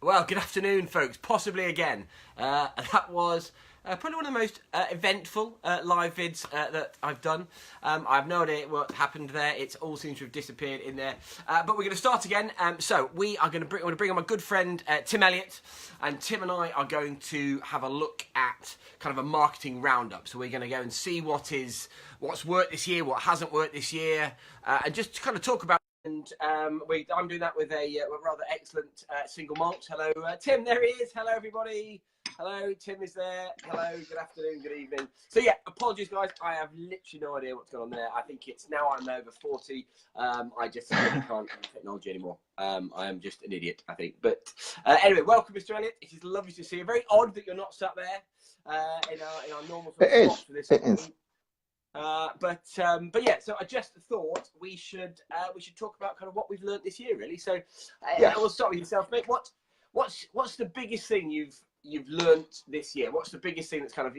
Well, good afternoon, folks. Possibly again. That was probably one of the most eventful live vids that I've done. I have no idea what happened there. It all seems to have disappeared in there. But we're going to start again. So we are going to bring on my good friend Tim Elliott, and Tim and I are going to have a look at kind of a marketing roundup. So we're going to go and see what's worked this year, what hasn't worked this year, and just kind of talk about. And I'm doing that with a rather excellent single malt. Hello, Tim. There he is. Hello, everybody. Hello, Tim is there. Hello, good afternoon, good evening. So yeah, apologies, guys. I have literally no idea what's going on there. I think it's now I'm over 40. I just really can't use technology anymore. I am just an idiot, I think. But anyway, welcome, Mr. Elliott. It is lovely to see you. Very odd that you're not sat there in our normal sort of spot for this. It is. But yeah, so I just thought we should talk about kind of what we've learned this year, really. So Yes. we'll start with yourself, mate. What's the biggest thing you've learned this year? What's the biggest thing that's kind of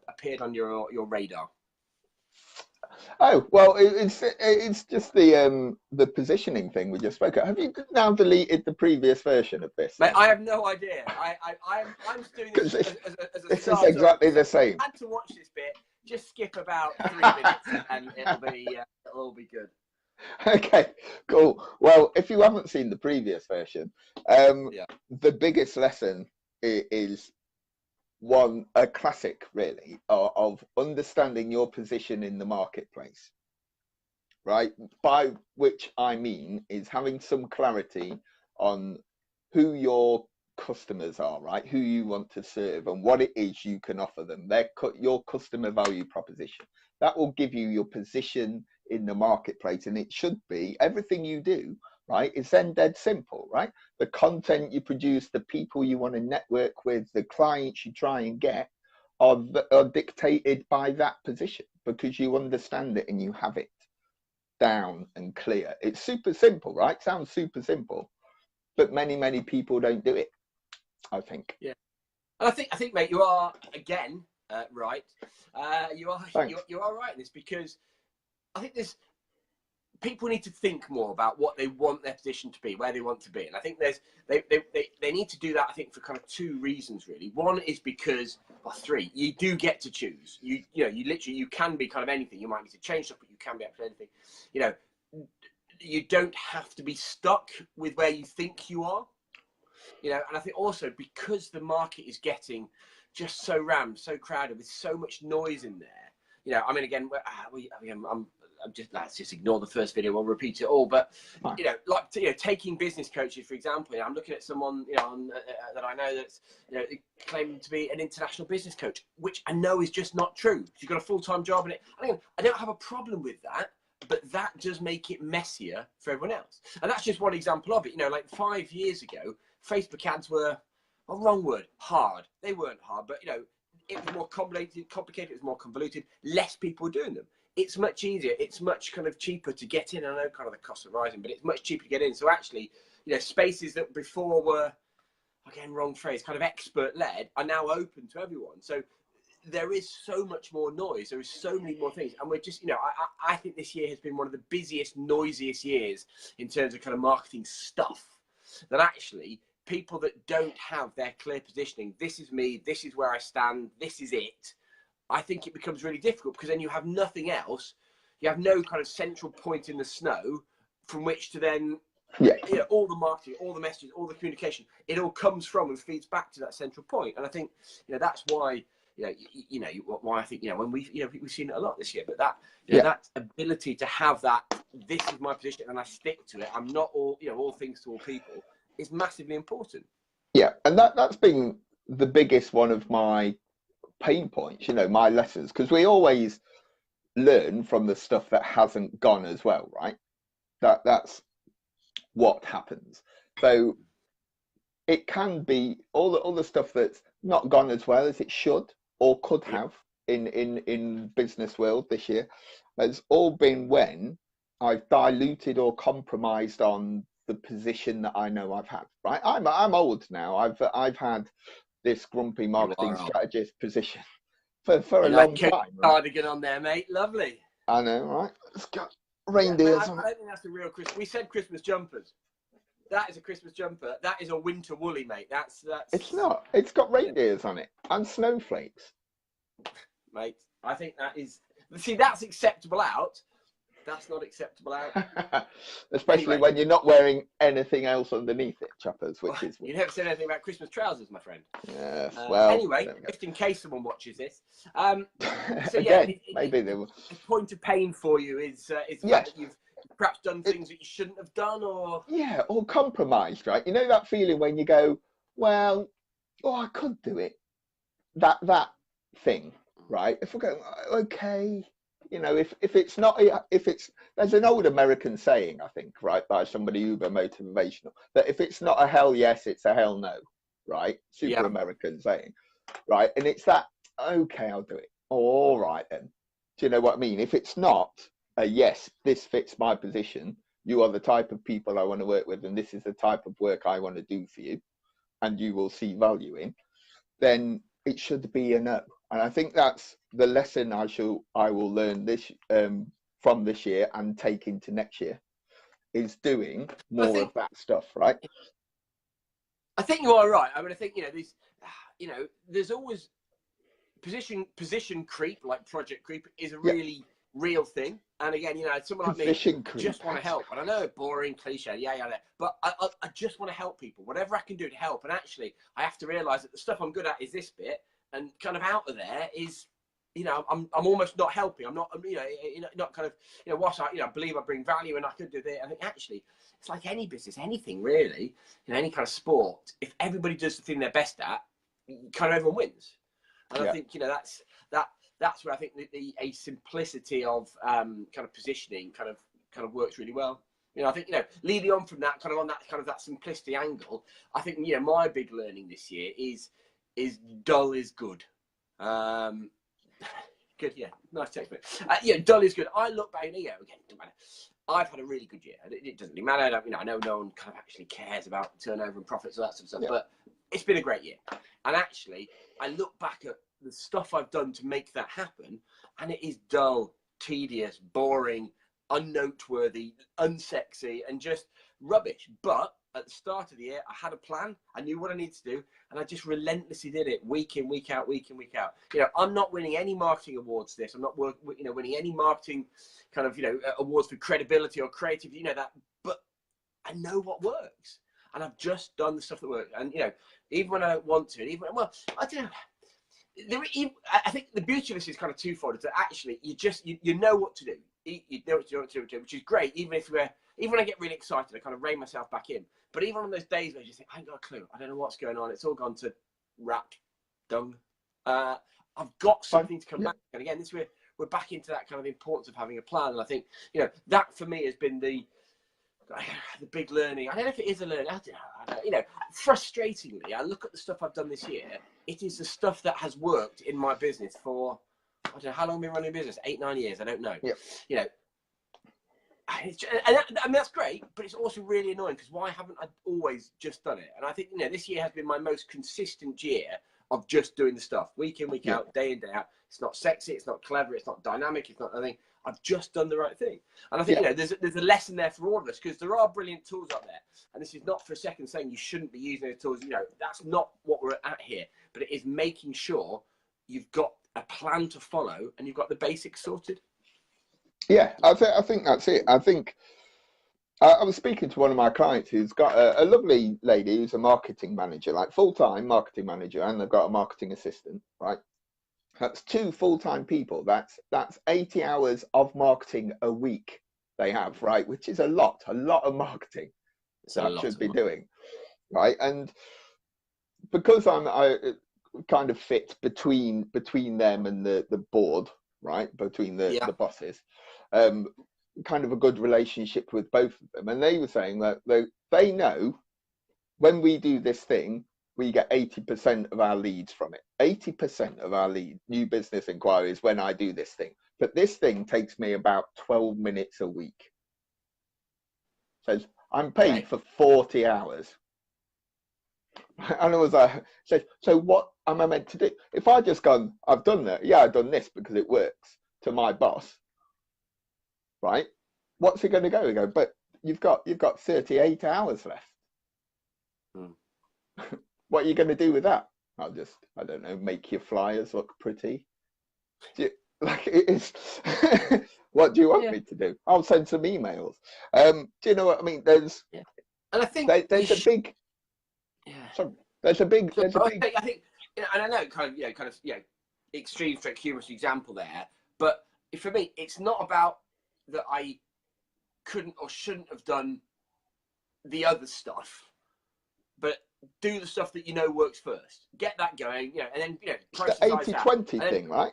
appeared on your radar? Oh well, it's just the positioning thing we just spoke of. Have you now deleted the previous version of this? Mate, I have no idea. I'm doing this as a this start. is exactly the same. I had to watch this bit. Just skip about 3 minutes, and it'll all be good. Okay, cool. Well, if you haven't seen the previous version, the biggest lesson is a classic, really, of understanding your position in the marketplace, right? By which I mean is having some clarity on who your customers are, right? Who you want to serve and what it is you can offer them. Your customer value proposition. That will give you your position in the marketplace, and it should be everything you do, right? It's then dead simple, right? The content you produce, the people you want to network with, the clients you try and get are dictated by that position because you understand it and you have it down and clear. It's super simple, right? Sounds super simple, but many people don't do it, I think. Yeah, and I think, mate, you are again right. You are right in this, because I think people need to think more about what they want their position to be, where they want to be, and I think they need to do that. I think for kind of two reasons, really. One is because, well, three, you do get to choose. You can be kind of anything. You might need to change stuff, but you can be absolutely anything. You don't have to be stuck with where you think you are. And I think also because the market is getting just so rammed, so crowded, with so much noise in there. I mean, again, let's just ignore the first video. We'll repeat it all. But taking business coaches, for example. I'm looking at someone that I know that's claiming to be an international business coach, which I know is just not true. She's got a full-time job in it. I don't have a problem with that. But that does make it messier for everyone else. And that's just one example of it. Like 5 years ago, Facebook ads were, well, wrong word, hard. They weren't hard, but it was more complicated, it was more convoluted, less people were doing them. It's much easier, it's much kind of cheaper to get in. I know kind of the costs are rising, but it's much cheaper to get in. So actually, spaces that before were, again, wrong phrase, kind of expert-led, are now open to everyone. So there is so much more noise. There is so many more things. And we're just, I think this year has been one of the busiest, noisiest years in terms of kind of marketing stuff, that actually people that don't have their clear positioning, this is me, this is where I stand, this is it, I think it becomes really difficult, because then you have nothing else. You have no kind of central point in the snow from which to then, all the marketing, all the messages, all the communication, it all comes from and feeds back to that central point. And I think, that's why, why I think, when we've seen it a lot this year, but that ability to have that, this is my position and I stick to it, I'm not all things to all people, is massively important. Yeah, and that's been the biggest one of my pain points, my lessons, because we always learn from the stuff that hasn't gone as well, right? That's what happens. So it can be all the stuff that's not gone as well as it should or could have in business world this year has all been when I've diluted or compromised on the position that I know I've had, right? I'm old now. I've had this grumpy marketing strategist position for a long time. Right? Cardigan on there, mate. Lovely. I know, right? It's got reindeers on it. I don't think that's the real Christmas. We said Christmas jumpers. that is a Christmas jumper. That is a winter woolly, mate. That's. It's not. It's got reindeers on it and snowflakes. Mate, I think that is. See, that's acceptable out. That's not acceptable out. Especially anyway, when you're not wearing anything else underneath it, Chappers, which is... You never said anything about Christmas trousers, my friend. Yes, well... Anyway, just in case someone watches this. So Again, maybe they will... A point of pain for you is the fact that you've perhaps done things that you shouldn't have done, or... Yeah, or compromised, right? You know that feeling when you go, well, I could do it. That thing, right? If we go, okay... You know, if it's not, there's an old American saying, I think, right, by somebody uber motivational, that if it's not a hell yes, it's a hell no, right? Super American saying, right? And it's that, okay, I'll do it. All right then. Do you know what I mean? If it's not a yes, this fits my position, you are the type of people I want to work with, and this is the type of work I want to do for you, and you will see value in, then it should be a no. And I think that's the lesson I will learn this from this year and take into next year, is doing more of that stuff, right? I think you are right. I mean, I think there's always position creep, like project creep, is a really real thing. And again, someone like me just want to help. And I know, boring, cliche, but I just want to help people, whatever I can do to help. And actually, I have to realise that the stuff I'm good at is this bit. And kind of out of there is, I'm almost not helping. I'm not, not kind of, whilst I believe I bring value and I could do that. I think actually, it's like any business, anything really, any kind of sport. If everybody does the thing they're best at, kind of everyone wins. And I think that's where I think a simplicity of kind of positioning kind of works really well. I think leading on from that that simplicity angle, I think my big learning this year is dull is good. Good, nice text, mate. Dull is good. I look back, again, doesn't matter. I've had a really good year. It doesn't really matter. I know no one kind of actually cares about turnover and profits, all that sort of stuff, but it's been a great year. And actually, I look back at the stuff I've done to make that happen, and it is dull, tedious, boring, unnoteworthy, unsexy, and just rubbish. But at the start of the year, I had a plan. I knew what I needed to do, and I just relentlessly did it week in, week out, week in, week out. I'm not winning any marketing awards this. I'm not, winning any marketing kind of, awards for credibility or creativity, that. But I know what works, and I've just done the stuff that works. And even when I don't want to, I don't know. I think the beauty of this is kind of twofold. Is that actually you know what to do. You know what to do, which is great. Even when I get really excited, I kind of rein myself back in. But even on those days where you just think, I ain't got a clue, I don't know what's going on, it's all gone to rat dung. I've got something to come back. And again, we're back into that kind of importance of having a plan. And I think, that for me has been the big learning. I don't know if it is a learning. I don't know. Frustratingly, I look at the stuff I've done this year. It is the stuff that has worked in my business for, I don't know how long I've been running a business, 8-9 years. I don't know. And that's great, but it's also really annoying because why haven't I always just done it? And I think this year has been my most consistent year of just doing the stuff week in, week out, day in, day out. It's not sexy, it's not clever, it's not dynamic, it's not anything. I've just done the right thing. And I think there's a lesson there for all of us, because there are brilliant tools out there. And this is not for a second saying you shouldn't be using those tools. That's not what we're at here. But it is making sure you've got a plan to follow and you've got the basics sorted. Yeah, I think that's it. I think I was speaking to one of my clients who's got a lovely lady who's a marketing manager, like full-time marketing manager, and they've got a marketing assistant, right? That's 2 full-time people. That's 80 hours of marketing a week they have, right? Which is a lot of marketing that should be doing, right? And because I kind of fit between them and the board, right? Between the bosses. Kind of a good relationship with both of them, and they were saying that they know when we do this thing, we get 80% of our leads from it. 80% of our new business inquiries when I do this thing, but this thing takes me about 12 minutes a week. So I'm paid for 40 hours, and I was like, so what am I meant to do? If I just gone, I've done that, I've done this because it works, to my boss, right? What's it going to go? But you've got 38 hours left. Mm. What are you going to do with that? I don't know, make your flyers look pretty. Like it is. What do you want me to do? I'll send some emails. Do you know what I mean? There's, and I think there's a big, sorry, there's a big, I think, and I know kind of extreme strict humorous example there, but for me, it's not about that I couldn't or shouldn't have done the other stuff, but do the stuff that works first. Get that going, and then it's the 80-20 thing, right?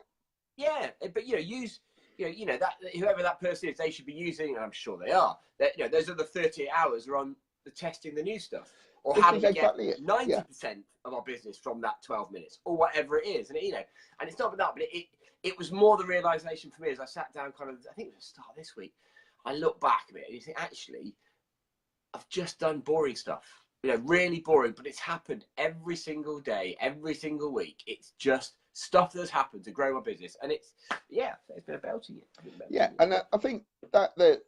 Yeah, but use that whoever that person is, they should be using, and I'm sure they are. That those other 38 hours are on the testing the new stuff, or how do we get 90% of our business from that 12 minutes, or whatever it is, and and it's not about that, but it was more the realization for me as I sat down, kind of, I think it was the start of this week. I look back a bit and you think, actually, I've just done boring stuff. Really boring, but it's happened every single day, every single week. It's just stuff that's happened to grow my business, and it's been a belting year. Yeah, and I think that the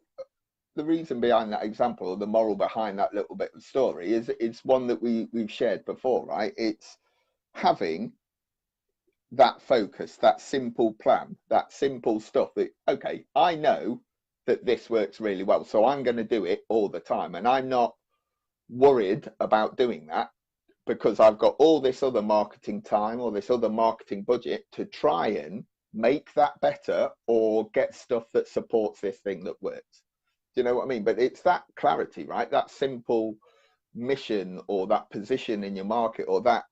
reason behind that example, or the moral behind that little bit of story, is it's one that we've shared before, right? It's having that focus, that simple plan, that simple stuff that, okay, I know that this works really well, so I'm going to do it all the time, and I'm not worried about doing that because I've got all this other marketing time or this other marketing budget to try and make that better or get stuff that supports this thing that works. Do you know what I mean? But it's that clarity, right? That simple mission or that position in your market, or that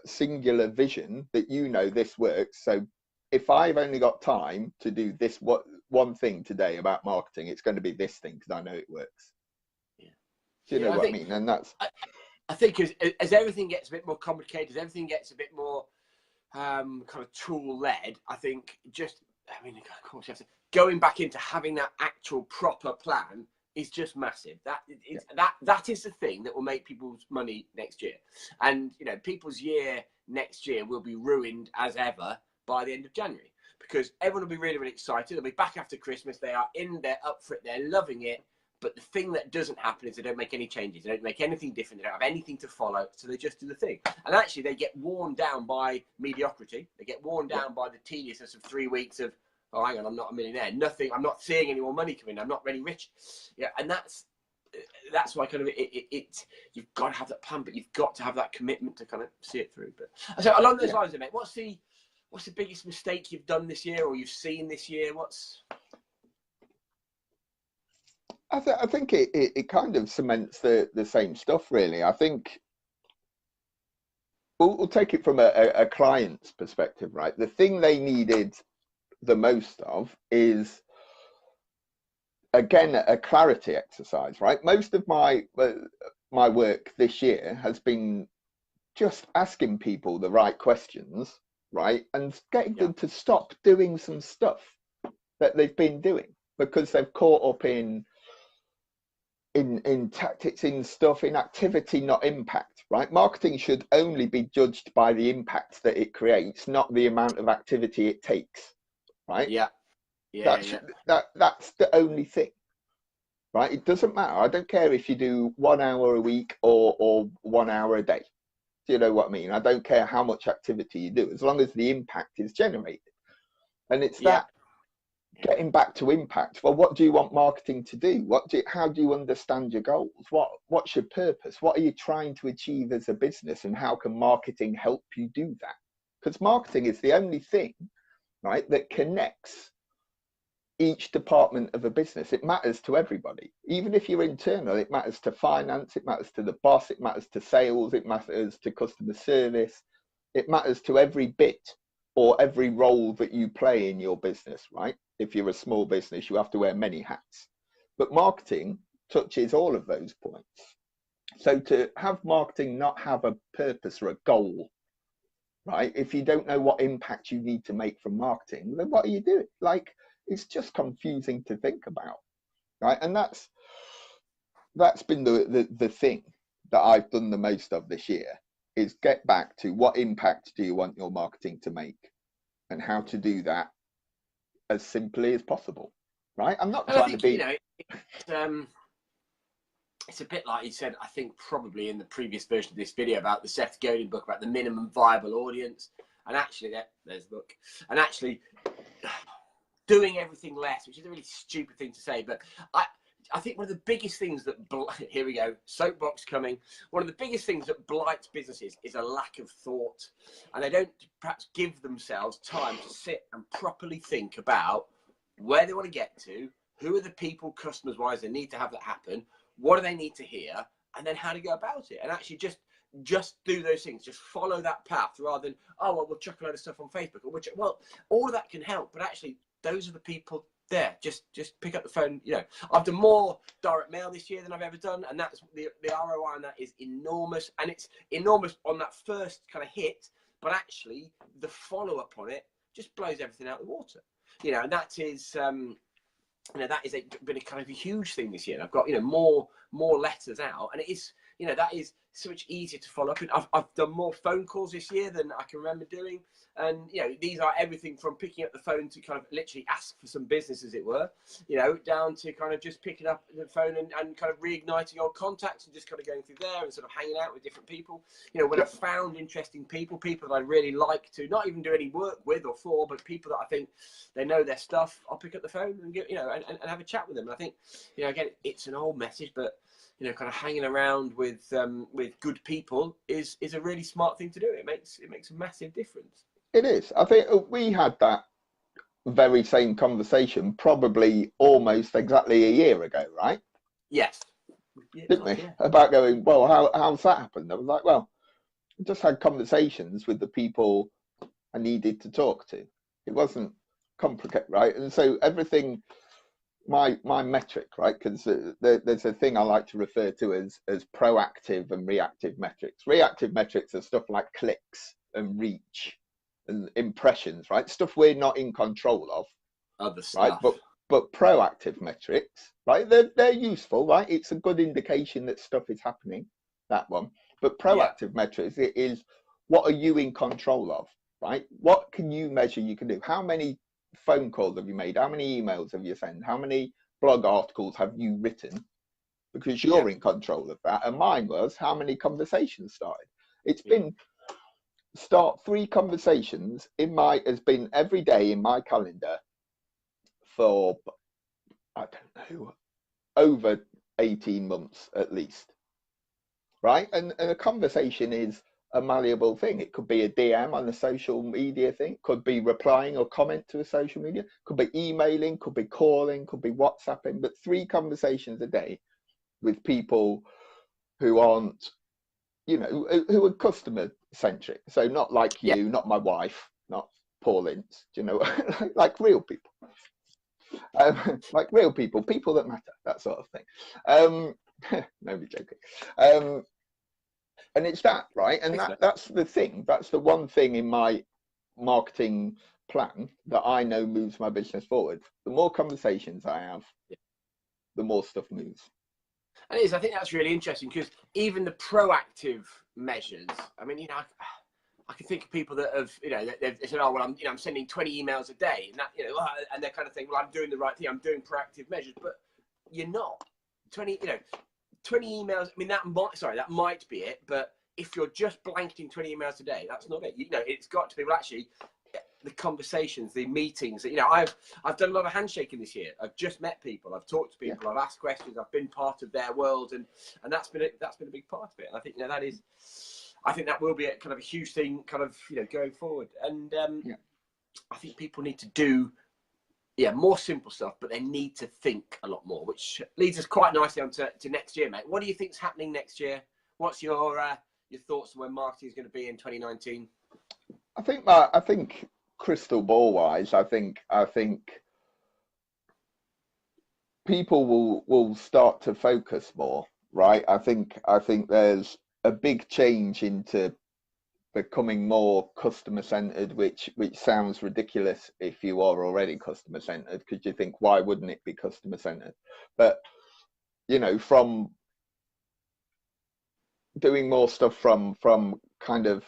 singular vision that this works. So if I've only got time to do this one thing today about marketing, it's going to be this thing because I know it works. Do you know what I mean? And that's, I think as everything gets a bit more complicated, as everything gets a bit more kind of tool led, I think of course, going back into having that actual proper plan is just massive. That is the thing that will make people's money next year, and people's year next year will be ruined as ever by the end of January, because everyone will be really, really excited. They'll be back after Christmas. They are in there, up for it. They're loving it. But the thing that doesn't happen is they don't make any changes. They don't make anything different. They don't have anything to follow. So they just do the thing. And actually, they get worn down by mediocrity. They get worn down by the tediousness of 3 weeks of, oh, hang on, I'm not a millionaire. Nothing. I'm not seeing any more money coming in. I'm not really rich. Yeah, and that's why kind of you've got to have that plan, but you've got to have that commitment to kind of see it through. But so along those lines, mate, what's the biggest mistake you've done this year, or you've seen this year? I think it kind of cements the same stuff, really. I think we'll take it from a client's perspective, right? The thing they needed the most of is, again, a clarity exercise, right? Most of my work this year has been just asking people the right questions, right? And getting them to stop doing some stuff that they've been doing because they've caught up in tactics, in stuff, in activity, not impact, right? Marketing should only be judged by the impact that it creates, not the amount of activity it takes, right? That's the only thing, right? It doesn't matter. I don't care if you do 1 hour a week or 1 hour a day. Do you know what I mean? I don't care how much activity you do, as long as the impact is generated. And it's that getting back to impact. Well, what do you want marketing to do? How do you understand your goals? What's your purpose? What are you trying to achieve as a business, and how can marketing help you do that? Because marketing is the only thing, right, that connects each department of a business. It matters to everybody. Even if you're internal, it matters to finance, it matters to the boss, it matters to sales, it matters to customer service, it matters to every bit or every role that you play in your business, right? If you're a small business, you have to wear many hats. But marketing touches all of those points. So to have marketing not have a purpose or a goal, right? If you don't know what impact you need to make from marketing, then what are you doing? Like, it's just confusing to think about, right? And that's been the thing that I've done the most of this year, is get back to what impact do you want your marketing to make, and how to do that as simply as possible, right? I'm not trying to be. it's a bit like you said, I think probably in the previous version of this video about the Seth Godin book about the minimum viable audience. And actually, there's the book. And actually doing everything less, which is a really stupid thing to say, but I think one of the biggest things that, here we go, soapbox coming, one of the biggest things that blights businesses is a lack of thought. And they don't perhaps give themselves time to sit and properly think about where they want to get to, who are the people, customers-wise, they need to have that happen, what do they need to hear, and then how to go about it. And actually just do those things, just follow that path rather than, oh, well, we'll chuck a load of stuff on Facebook. Or well, all of that can help, but actually those are the people there. Just pick up the phone. You know, I've done more direct mail this year than I've ever done, and that's the ROI on that is enormous, and it's enormous on that first kind of hit, but actually the follow-up on it just blows everything out of the water. You know, and that is you know, that is been a kind of a huge thing this year. And I've got, you know, more letters out, and it is, you know, that is so much easier to follow up. And I've done more phone calls this year than I can remember doing. And, you know, these are everything from picking up the phone to kind of literally ask for some business, as it were, you know, down to kind of just picking up the phone and kind of reigniting old contacts and just kind of going through there and sort of hanging out with different people. You know, when I've found interesting people that I really like to not even do any work with or for, but people that I think they know their stuff, I'll pick up the phone and get, you know, and have a chat with them. And I think, you know, again, it's an old message, but, you know, kind of hanging around with good people is a really smart thing to do. It makes a massive difference. It is. I think we had that very same conversation probably almost exactly a year ago, right? Yes. Didn't we? Yeah. About going, well, how's that happened? I was like, well, I just had conversations with the people I needed to talk to. It wasn't complicated, right? And so everything, my metric, right? Because there's a thing I like to refer to as proactive and reactive metrics. Reactive metrics are stuff like clicks and reach and impressions, right? Stuff we're not in control of. Other stuff. Right? But proactive metrics, right? They're useful, right? It's a good indication that stuff is happening, that one. But proactive metrics, it is what are you in control of, right? What can you measure you can do? How many phone calls have you made? How many emails have you sent? How many blog articles have you written? Because you're in control of that. And mine was how many conversations started. It's been start 3 conversations has been every day in my calendar for, I don't know, over 18 months at least, right? And a conversation is a malleable thing. It could be a DM on a social media thing, could be replying or comment to a social media, could be emailing, could be calling, could be WhatsApping, but 3 conversations a day with people who aren't, you know, who are customer centric. So not like you, not my wife, not Paul Ince, you know, like real people. Like real people that matter, that sort of thing. Nobody joking. And it's that, right? And that's the thing. That's the one thing in my marketing plan that I know moves my business forward. The more conversations I have, the more stuff moves. And it is. I think that's really interesting because even the proactive measures, I mean, you know, I can think of people that have, you know, they've said, oh, well, I'm sending 20 emails a day, and that, you know, and they're kind of thinking, well, I'm doing the right thing, I'm doing proactive measures, but you're not. 20 emails. I mean, that might be it, but if you're just blanketing 20 emails a day, that's not it. You know, it's got to be, well, actually, the conversations, the meetings that, you know, I've done a lot of handshaking this year. I've just met people, I've talked to people, I've asked questions, I've been part of their world, and that's been a big part of it. And I think, you know, I think that will be a kind of a huge thing, kind of, you know, going forward. And I think people need to do more simple stuff, but they need to think a lot more, which leads us quite nicely on to next year, mate. What do you think's happening next year? What's your thoughts on where marketing is going to be in 2019? I think crystal ball wise, I think people will start to focus more, right? I think there's a big change into becoming more customer centered, which sounds ridiculous if you are already customer centered, because you think, why wouldn't it be customer centered? But, you know, from doing more stuff from kind of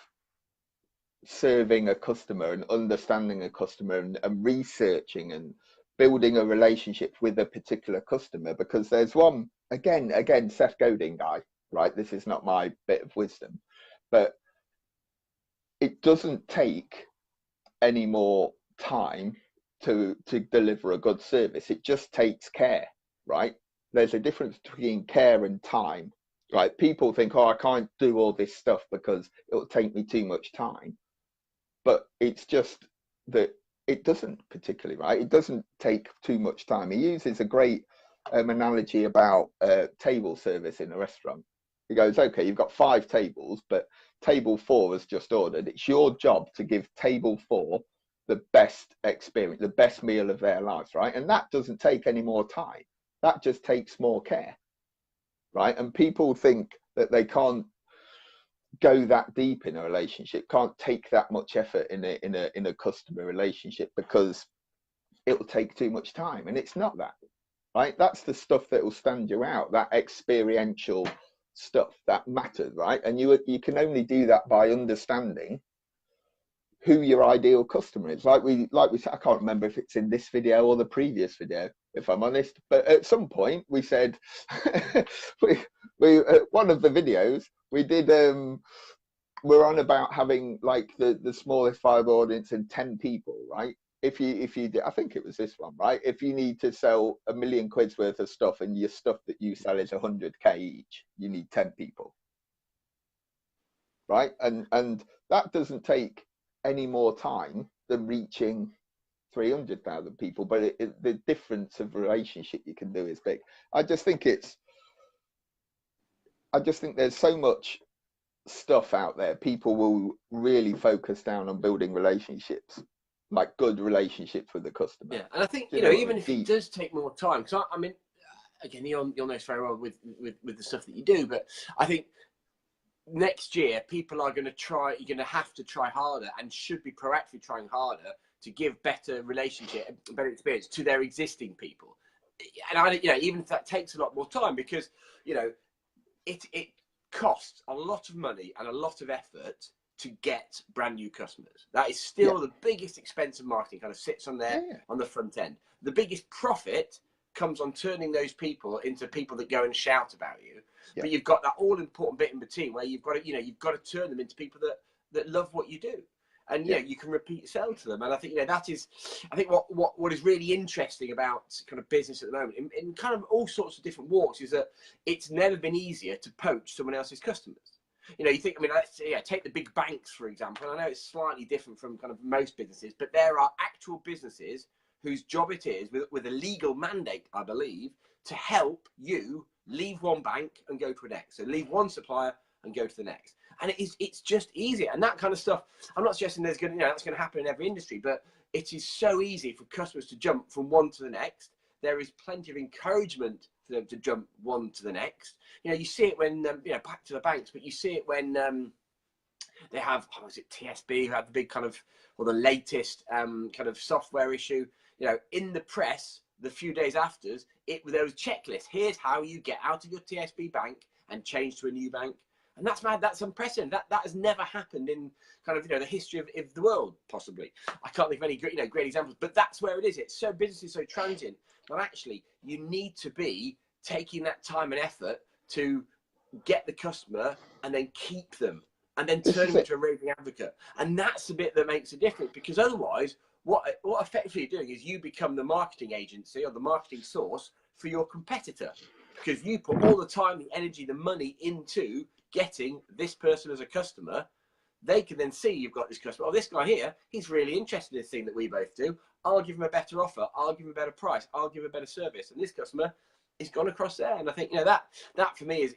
serving a customer and understanding a customer and researching and building a relationship with a particular customer, because there's one again, Seth Godin guy, right? This is not my bit of wisdom, but it doesn't take any more time to deliver a good service. It just takes care, right? There's a difference between care and time, right? People think, oh, I can't do all this stuff because it'll take me too much time. But it's just that it doesn't particularly, right? It doesn't take too much time. He uses a great analogy about table service in a restaurant. He goes, okay, you've got 5 tables, but table 4 has just ordered. It's your job to give table 4 the best experience, the best meal of their lives, right? And that doesn't take any more time. That just takes more care, right? And people think that they can't go that deep in a relationship, can't take that much effort in a customer relationship because it'll take too much time. And it's not that, right? That's the stuff that will stand you out, that experiential stuff that matters, right? And you can only do that by understanding who your ideal customer is. Like we said, I can't remember if it's in this video or the previous video, if I'm honest, but at some point we said we one of the videos we did we're on about having like the smallest viable audience in 10 people, right? If you did, I think it was this one, right? If you need to sell £1 million worth of stuff and your stuff that you sell is 100k each, you need 10 people, right? And that doesn't take any more time than reaching 300,000 people, but the difference of relationship you can do is big. I just think there's so much stuff out there. People will really focus down on building relationships, like good relationships with the customer. Yeah, and I think even if it does take more time, because I mean, again, you'll know very well with the stuff that you do, but I think next year people are going to try. You're going to have to try harder and should be proactively trying harder to give better relationship and better experience to their existing people. And even if that takes a lot more time, because it costs a lot of money and a lot of effort to get brand new customers. That is still the biggest expense of marketing, kind of sits on there on the front end. The biggest profit comes on turning those people into people that go and shout about you. But you've got that all important bit in between where you've got to turn them into people that love what you do. And you can repeat sell to them. And I think that is, I think what is really interesting about kind of business at the moment in kind of all sorts of different walks is that it's never been easier to poach someone else's customers. You think, I mean, let's take the big banks, for example. I know it's slightly different from kind of most businesses, but there are actual businesses whose job it is, with a legal mandate, I believe, to help you leave one bank and go to the next. So leave one supplier and go to the next. And it's just easier. And that kind of stuff, I'm not suggesting that's going to happen in every industry, but it is so easy for customers to jump from one to the next. There is plenty of encouragement for them to jump one to the next. You see it when, back to the banks, but you see it when they have, is it TSB, who had the big kind of, or the latest kind of software issue, in the press, the few days after, there was a checklist. Here's how you get out of your TSB bank and change to a new bank. And that's mad. That's unprecedented. That has never happened in kind of the history of the world. Possibly, I can't think of any great examples. But that's where it is. It's so business is so transient. But actually, you need to be taking that time and effort to get the customer and then keep them and then turn them into a raving advocate. And that's the bit that makes a difference, because otherwise, what effectively you're doing is you become the marketing agency or the marketing source for your competitor, because you put all the time, the energy, the money into getting this person as a customer. They can then see you've got this customer. Oh, this guy here, he's really interested in this thing that we both do. I'll give him a better offer. I'll give him a better price. I'll give him a better service. And this customer is gone across there. And I think that for me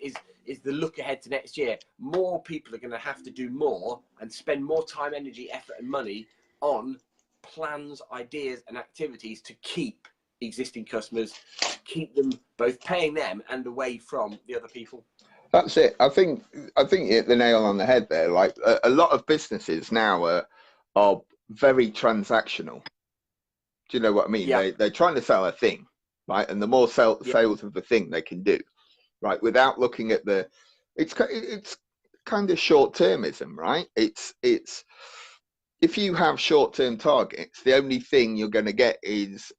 is the look ahead to next year. More people are going to have to do more and spend more time, energy, effort, and money on plans, ideas, and activities to keep existing customers, to keep them both paying them and away from the other people. That's it. I think you hit the nail on the head there. Like a lot of businesses now are very transactional. Do you know what I mean? Yeah. They're trying to sell a thing, right? And the more sales of the thing they can do, right, without looking at it's kind of short-termism, right? It's if you have short-term targets, the only thing you're going to get is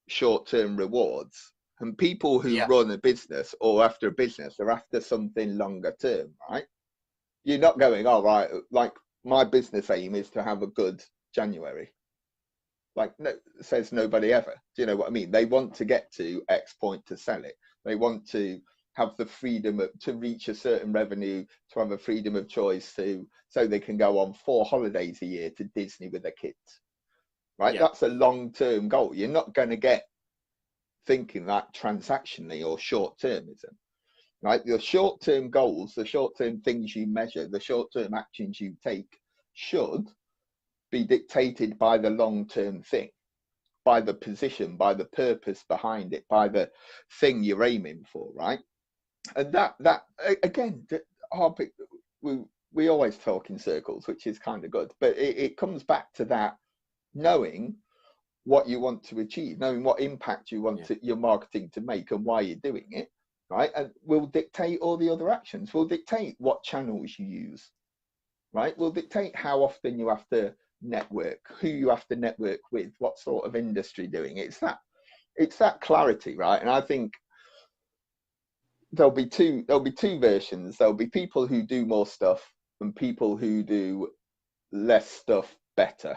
short-term rewards. And people who run a business or after a business are after something longer term, right? You're not going, all right, like my business aim is to have a good January. Like, no, says nobody ever. Do you know what I mean? They want to get to X point to sell it. They want to have the freedom to reach a certain revenue, to have a freedom of choice, so they can go on 4 holidays a year to Disney with their kids, right? That's a long-term goal. You're not going to get thinking that transactionally or short-termism, right? Your short-term goals, the short-term things you measure, the short-term actions you take should be dictated by the long-term thing, by the position, by the purpose behind it, by the thing you're aiming for, right? And that again, we always talk in circles, which is kind of good, but it comes back to that knowing what you want to achieve, knowing what impact you want your marketing to make and why you're doing it, right? And will dictate all the other actions, will dictate what channels you use, right? Will dictate how often you have to network, who you have to network with, what sort of industry doing. It's that clarity, right? And I think there'll be two versions. There'll be people who do more stuff and people who do less stuff better,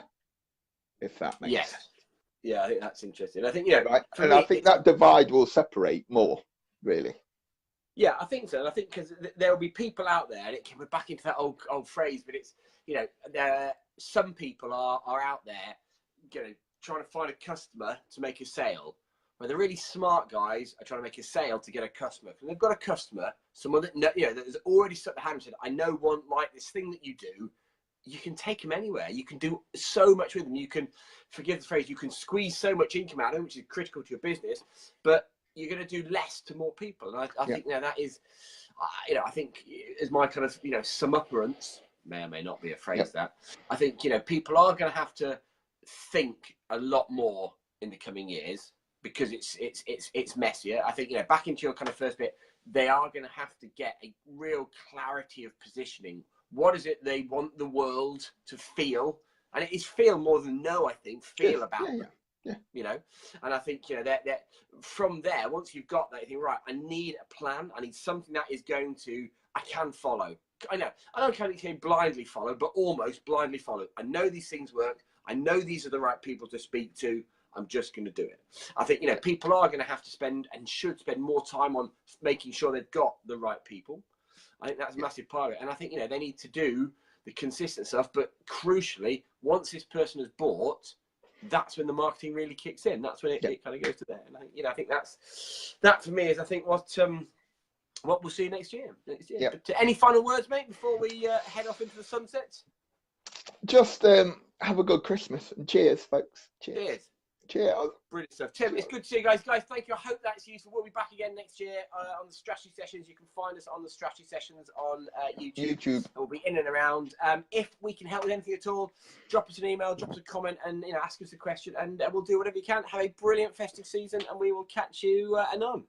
if that makes sense. Yeah, I think that's interesting. I think, right? And I think that divide will separate more, really. Yeah, I think so. And I think because there will be people out there, and we're back into that old phrase, but it's, some people are out there, trying to find a customer to make a sale, where the really smart guys are trying to make a sale to get a customer. Because they've got a customer, someone that that has already stuck their hand and said, I know one like this thing that you do. You can take them anywhere. You can do so much with them. You can, forgive the phrase, you can squeeze so much income out of them, which is critical to your business, but you're going to do less to more people. And I think that is, I think as my kind of, sumupperance, may or may not be a phrase that, I think, people are going to have to think a lot more in the coming years because it's messier. I think, back into your kind of first bit, they are going to have to get a real clarity of positioning. What is it they want the world to feel? And it is feel more than know, I think, feel about them. And I think, that from there, once you've got that, you think, right, I need a plan. I need something that is going to, I can follow. I know, I don't kind of say blindly follow, but almost blindly follow. I know these things work. I know these are the right people to speak to. I'm just going to do it. I think, people are going to have to spend and should spend more time on making sure they've got the right people. I think that's a massive part of it. And I think, they need to do the consistent stuff. But crucially, once this person has bought, that's when the marketing really kicks in. That's when it kind of goes to there. And I think, I think that for me is, I think, what we'll see next year. But any final words, mate, before we head off into the sunset? Just have a good Christmas and cheers, folks. Cheers. Brilliant stuff. Tim, it's good to see you guys. Guys, thank you. I hope that's useful. We'll be back again next year on the strategy sessions. You can find us on the strategy sessions on YouTube. And we'll be in and around. If we can help with anything at all, drop us an email, drop us a comment, and ask us a question, and we'll do whatever you can. Have a brilliant festive season, and we will catch you anon.